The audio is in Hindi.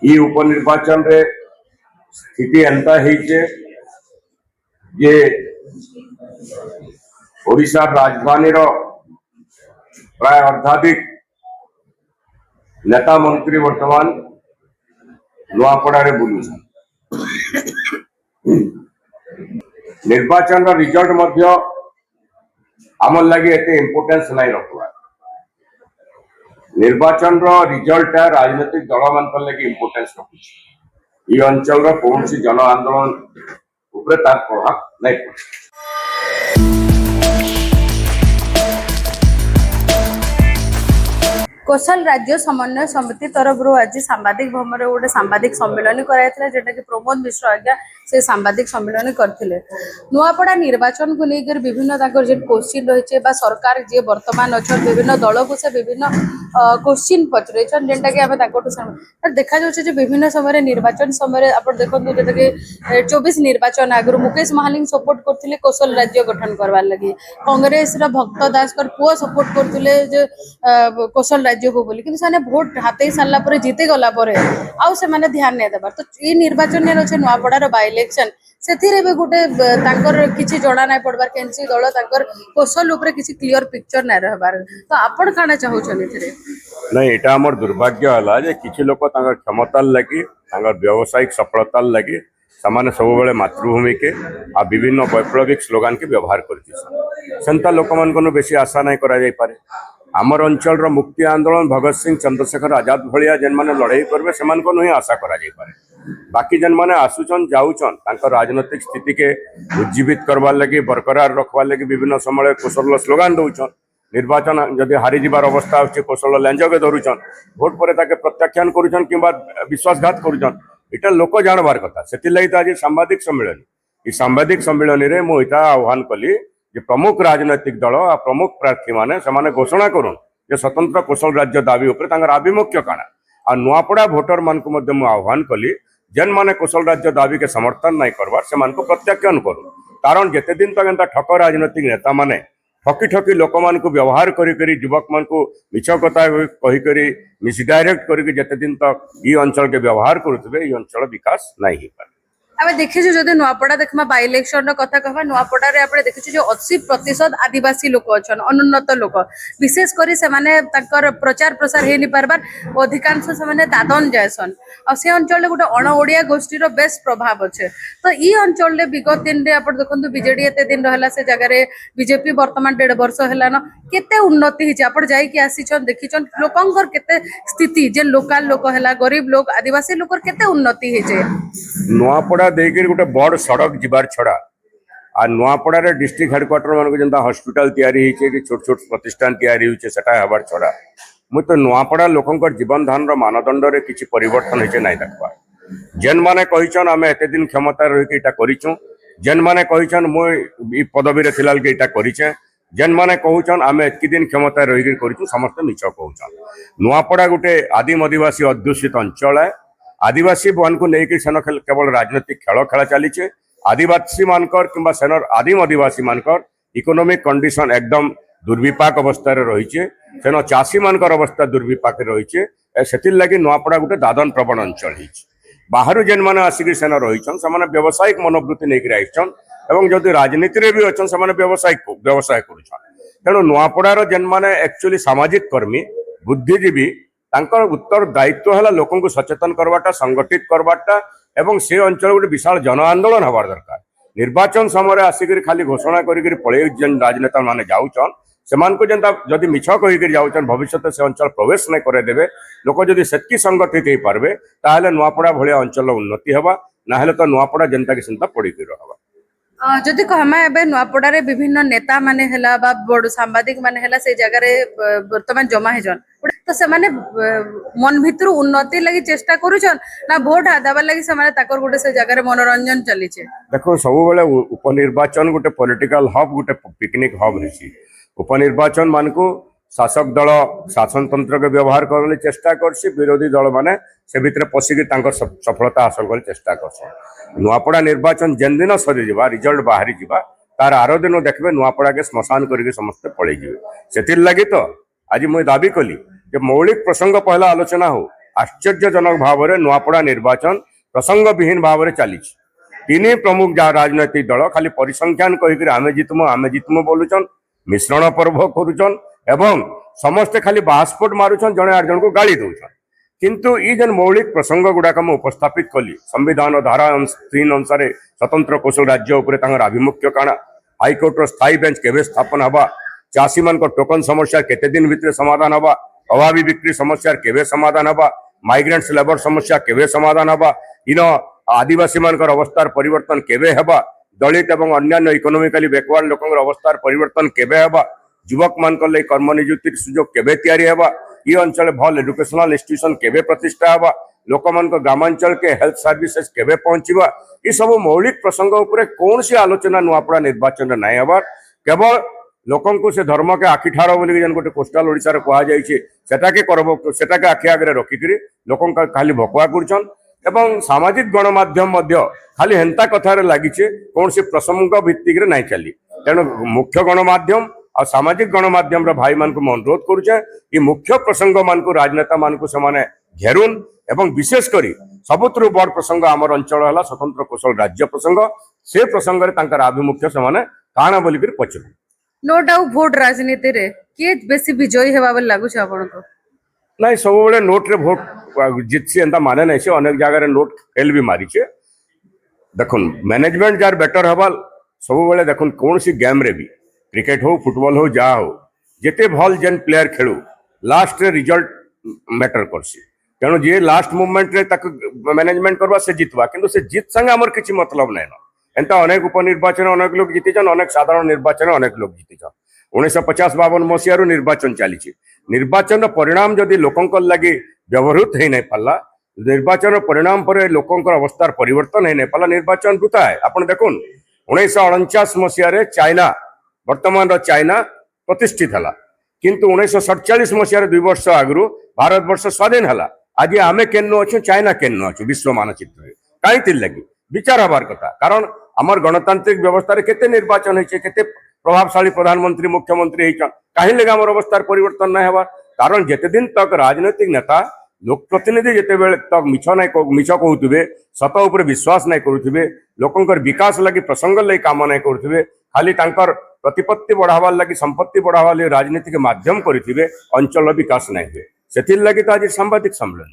ई उपनिर्वाचन रे स्थिति एंता है जे ओडिशा राजधानी प्राय अर्धाधिक नेता मंत्री वर्तमान नुआपड़ा बुलू निर्वाचन रिजल्ट मध्य आमर लगे एते इम्पोर्टेंस नहीं रखवा। निर्वाचन रिजल्ट राजनीतिक दल मान लगे इम्पोर्टेंस रखुच्छी। ये अंचल कौन सी जन आंदोलन उपरे तार प्रभाव नहीं पड़े। कौशल राज्य समन्वय समिति तरफ आज सांबादिक भवन गोटे सांबादिक सम्मेलन कराइला जेटा कि प्रमोद मिश्र आज्ञा से सांबादिक सम्मेलन करते। नुआपड़ा निर्वाचन को लेकर विभिन्न क्वेश्चन रही है सरकार जी वर्तमान अच्छा विभिन्न दल को से विभिन्न क्वेश्चन पचरे जेनटा कि आम देखा जाए विभिन्न समय निर्वाचन समय आप देखो जोटा कि 24 निर्वाचन आगु मुकेश महालिंग सपोर्ट करते कौशल राज्य गठन करवार लगी कांग्रेस भक्त दास पुओ सपोर्ट करते कौशल राज्य को बोली कि भोट हाथ सारा पर जीते गला आउ से ध्यान नहीं देवार। तो ये निर्वाचन अच्छे नुआपड़ार बाय इलेक्शन से गोटे किसी जना ना पड़बार कैंसी दल कौशल उपर किसी क्लियर पिक्चर ना रहबार। तो आपण काना चाहूछन नहीं एटा हमर दुर्भाग्य हला जे किछि लोक तांगर क्षमता लगी तांगर व्यावसायिक सफलता लगी सामान्य सब बेले मातृभूमि के आ विभिन्न वैप्लविक स्लोगान के व्यवहार करछि सेंता लोक मान को बेसी आशा नहीं करा जाय पारे। आमर अंचल मुक्ति आंदोलन भगत सिंह चंद्रशेखर आजाद भलिया जेन माने लड़ाई करबे सेमान को नहीं आशा करा जाय पारे। बाकी जेन माने आसुचन जाउचन तांकर राजनीतिक स्थिति के उज्जीवित करवार लगी बरकरार रखवार लगी विभिन्न समय कौशल स्लोगान दउचन। निर्वाचन जदि हारी जीवार अवस्था होछि कौशल लंजके धरुचन भोट पर ताके प्रत्याख्यान करुचन किंबा विश्वासघात करुचन इटा लोक जानबार कथा। सेति लगी तो आज सांबादिक सम्मेलन ई सांबादिक सम्मेलन रे मो इटा आह्वान कली जे प्रमुख राजनैतिक दल आ प्रमुख प्रार्थी माने समाने घोषणा करुन जे स्वतंत्र कौशल राज्य दाबी उपर तांगर आभिमुख्य काना आ नुआपड़ा भोटर मान को मध्य आह्वान कली जेन माने कौशल राज्य दाबी के समर्थन नहीं करवार से मान को प्रत्याख्यान करू। कारण जेते दिन तक एंता ठक राजनैतिक नेता माने ठकी ठकी लोक मान को व्यवहार करी युवक मान को मिछ कथा कही मिसडायरेक्ट करके जेते दिन तक ई अंचल के व्यवहार करुवे ई अंचल विकास नहीं हो पारे। आम देखी जो नुआपड़ा देखा बाय इलेक्शन कथा कह नुआपड़ा आप देखी जो 80% आदिवासी लोक अच्छा अनुन्नत लोक विशेषकर से प्रचार प्रसार हो नहीं पार्बार अधिकांश से दादन जाएसन आ से अंचल गोटे अण ओडिया गोष्ठीर बेस प्रभाव अच्छे। तो ये अंचल विगत दिन में आप देखो बीजेडी एत दिन रहा से जगार बीजेपी वर्तमान 1.5 वर्ष है केते उन्नति होती आप आसीचन देखीचन लोकंर केते स्थिति जे लोकल लोक है गरीब लोक आदिवासी लोक केते उन्नति होचे। नुआपड़ा देकर गोटे बड़ सड़क जीवार छड़ा आ नुआपड़ा डिस्ट्रिक्ट हेडक्वार्टर मान जेनता हॉस्पिटल तैयारी कि छोट छोट प्रतिष्ठान तैयारी होता हबार छड़ा मुझे तो नुआपड़ा लोकंर जीवन धारण मानदंड रे किसी परिवर्तन होचे नहीं देखा। जेन माने कहिचन आम एते दिन क्षमता रही करिचु जेन माने कहिचन मुई पदवी रे थिलाल के इटा करिचे जेन माने कहउचन आम एतकी दिन क्षमता रही करिचु समस्त मिछ कहउचन। नुआपड़ा गोटे आदिम आदिवासी अध्युषित अंचल है। आदिवासी मान को लेकिन सेन केवल राजनीतिक खेल खेला चली आदिवासी मानकर कि सेनर आदिम आदिवासी मानकर इकोनॉमिक कंडीशन एकदम दुर्विपाक अवस्था रही सेन चाषी मानकर अवस्था दुर्विपाक रही से लगी नुआपड़ा गोटे दादन प्रवण अंचल बाहर जेन मैंने आसिक सेन रही से व्यावसायिक मनोवृत्ति नहीं आईचन एवं जदि राजनीति भी अच्छा से व्यवसाय कर तेणु नुआपड़ार जेन मैंने एक्चुअली सामाजिक कर्मी बुद्धिजीवी तांकर उत्तर दायित्व है लोक सचेतन करवाटा संगठित करवाटा एवं से अंचल गोटे विशाल जन आंदोलन हबार दरकार। निर्वाचन समय आसिक खाली घोषणा करी पड़े जेन राजनेता माने जाऊचन सेमान को जेनता जदि मिछ कही जाऊचन भविष्य से अंचल प्रवेश नहीं करदेवे लोक जदि सेतकी संगठित हो पारबे ताहले नुआपड़ा भलिया अंचल उन्नति हेबा ना तो नुआपड़ा जेनता कि सेनता पड़ी रहबा। जदि कहमा एबे नुआपड़ा रे विभिन्न नेता माने हला बा बड़ सांबादिक माने हला से जगह रे वर्तमान जमा हेजन तो से माने मन भितर उन्नति लगी चेष्टा करूछन ना भोट आदाबा लगी से माने ताकर गोटे से जगह रे मनोरंजन चली छे। देखो सब बेले उपनिर्वाचन गोटे पॉलिटिकल हब गोटे पिकनिक हब रही उपनिर्वाचन मान को शासक दल शासन तंत्र के व्यवहार करने चेष्टा करसी विरोधी दल माने से भितर पशिकी सफलता हासिल कर चेष्टा कर नुआपड़ा निर्वाचन जेन दिन सरी जा रिजल्ट बाहरी जा तार आर दिन देखबे नुआपड़ा के श्मशान करके समस्ते पड़े से लगी तो आज मुझे दाबी कली जे मौलिक प्रसंग पहला आलोचना हो आश्चर्यजनक भाव में नुआपड़ा निर्वाचन प्रसंग विहीन भाव में चली तीन प्रमुख जहाँ राजनैतिक दल खाली परिसंख्यान कहीकि आमे जितमु बोलुचन मिश्रण पर्व करुचन एवं समस्ते खाली बास्पोर्ट मारुचन जड़े आठ जन को गाड़ी दौन किंतु ई जन मौलिक प्रसंग गुड़ाक मैं उपस्थापित कली संविधान धारा 3 अनुसार स्वतंत्र कौशल राज्य उपर आभिमुख्य काण हाइकोर्टर स्थायी बेंच केवे स्थापन हवा चाषी मान टोकन समस्या केते दिन भितर समाधान हवा अभावी बिक्री समस्या केवे समाधान हवा माइग्रेंट्स लेबर समस्या केवे समाधान हवा इन आदिवासी मान अवस्थार परिवर्तन केवे हवा दलित एवं अन्य इकोनोमिकली बैकवर्ड लोक अवस्थार परिवर्तन केवे हवा युवक मान कर्म निजुक्ति सुजोग केवे तैयारी हवा ये अंचल भल एजुकेशनल इंस्टीट्यूशन केवे प्रतिष्ठा हवा लोक मान ग्रामांचल के हेल्थ सर्विसेज केवे पहुंचवा ये सब मौलिक प्रसंग उपरे कौन सी आलोचना नुआपड़ा निर्वाचन नहीं हबार केवल लोकन को से धर्म के आखि ठार बोली जन गोटे कोस्टाल ओडिशा रे कहा जाय छे सेटाके आखि आगे रखिक लोकन का खाली भकुआ करछन एवं सामाजिक गणमाध्यम मध्य खाली हेंता कथार लगी कौन सी प्रसंग भित्तिक नहीं चली तेणु मुख्य गणमाध्यम और सामाजिक गणमाध्यम भाई मान को अनुरोध करुचे ये मुख्य प्रसंग मान को राजनेता मान को से घेरुन एवं विशेषकर सबुठ बड़ प्रसंग आमर अंचल है स्वतंत्र कौशल राज्य प्रसंग से प्रसंग में आभिमुख्य से काण बोलिक पचर नो डाउट भोट राजनीति रे किए बेसी विजयी हेबा बोल लागु छ आपन को नहीं सब नोट रे भोट जितसी एंता माने नहीं से अनेक जगह नोट फेल भी मारी छे देखुन मैनेजमेंट जार बेटर हवा सब बेले देखुन कौन सी गेम रे भी क्रिकेट हो फुटबॉल हो जहाँ हो जिते भल जेन प्लेयर खेलु लास्ट रे रिजल्ट मैटर करसी तेणु जी लास्ट मुवमेंट रे तक मैनेजमेंट करवा से जितवा किंतु से जीत संगे आमर किसी मतलब नहीं एंता अनेक उपनिर्वाचन अनेक लोग जीतिछन अनेक साधारण निर्वाचन अनेक लोग जीतिछन 1950-52 मसीह निर्वाचन चली निर्वाचन परिणाम जदि लोकंक लगी व्यवहृत हो नहीं पाला निर्वाचन परिणाम पर लोकंकर अवस्थार परिवर्तन हो नहीं पाला निर्वाचन वृथा है आपण देखुन 1949 मसीह चाइना वर्तमान चाइना प्रतिष्ठित है किंतु 1947 मसीह 2 वर्ष आगु भारत वर्ष स्वाधीन है आज आमे केन्नु अच्छु चाइना केन्नु अच्छु विश्व मानचित्र कहीं लगी विचार हबार कथा कारण आमर गणतांत्रिक व्यवस्था रे केते निर्वाचन होइछे केते प्रभावशाली प्रधानमंत्री मुख्यमंत्री होइछन काहे लगे आमर अवस्थार परिवर्तन नहीं हबार कारण जेते दिन तक राजनीतिक नेता लोक प्रतिनिधि जेते बेले तक मिछ कहउथिबे सत ऊपर विश्वास नहीं करुथिबे लोकंकर विकास लगी प्रसंग लगी काम नहीं करुथिबे खाली तांकर प्रतिपत्ति बढ़ावार लगी संपत्ति बढ़ावार लगी राजनीतिक माध्यम करिथिबे अंचल विकास नहीं हुए सेथिर लगी तो आज सांबादिक सम्मेलन।